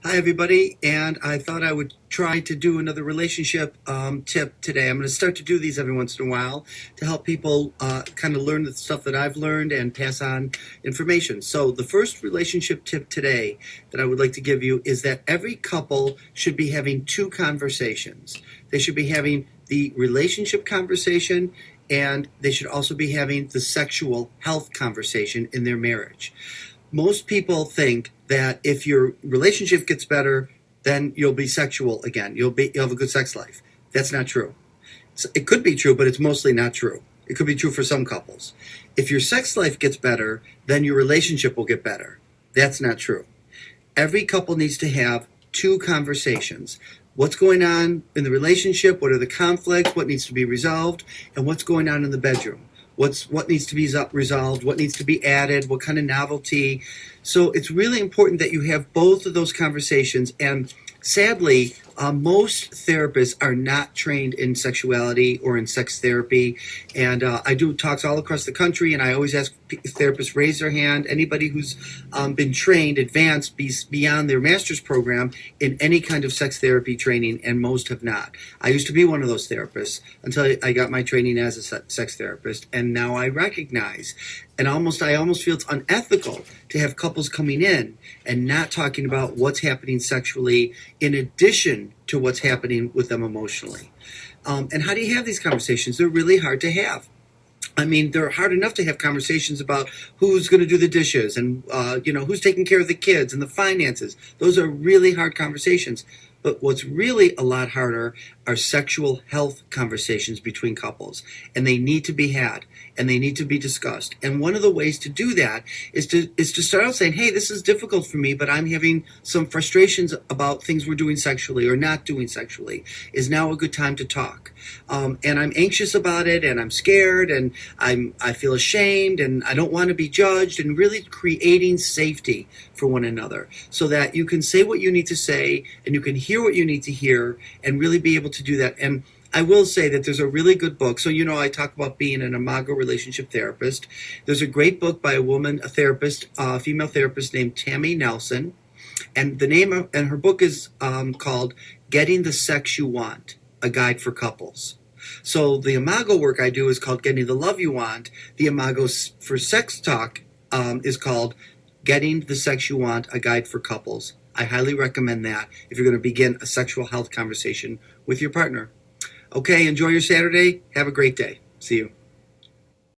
Hi, everybody, and I thought I would try to do another relationship tip today. I'm going to start to do these every once in a while to help people kind of learn the stuff that I've learned and pass on information. So, the first relationship tip today that I would like to give you is that every couple should be having two conversations. They should be having the relationship conversation, and they should also be having the sexual health conversation in their marriage. Most people think that if your relationship gets better, then you'll be sexual again. You'll have a good sex life. That's not true. It could be true, but it's mostly not true. It could be true for some couples. If your sex life gets better, then your relationship will get better. That's not true. Every couple needs to have two conversations. What's going on in the relationship? What are the conflicts? What needs to be resolved? And what's going on in the bedroom? What needs to be resolved? What needs to be added? What kind of novelty? So it's really important that you have both of those conversations. And sadly, most therapists are not trained in sexuality or in sex therapy. And I do talks all across the country, and I always ask therapists raise their hand. Anybody who's been trained advanced beyond their master's program in any kind of sex therapy training, and most have not. I used to be one of those therapists until I got my training as a sex therapist, and now I recognize and I almost feel it's unethical to have couples coming in and not talking about what's happening sexually in addition to what's happening with them emotionally. And how do you have these conversations? They're really hard to have. I mean, they're hard enough to have conversations about who's going to do the dishes and, who's taking care of the kids and the finances. Those are really hard conversations. But what's really a lot harder are sexual health conversations between couples. And they need to be had and they need to be discussed. And one of the ways to do that is to start out saying, hey, this is difficult for me, but I'm having some frustrations about things we're doing sexually or not doing sexually. Is now a good time to talk? And I'm anxious about it, and I'm scared, and I feel ashamed, and I don't want to be judged, and really creating safety for one another so that you can say what you need to say and you can hear what you need to hear and really be able to do that. And I will say that there's a really good book. So, I talk about being an Imago relationship therapist. There's a great book by a therapist, a female therapist named Tammy Nelson. And her book is called Getting the Sex You Want, a Guide for Couples. So the Imago work I do is called Getting the Love You Want. The Imago for Sex Talk is called Getting the Sex You Want, a Guide for Couples. I highly recommend that if you're going to begin a sexual health conversation with your partner. Okay, enjoy your Saturday. Have a great day. See you.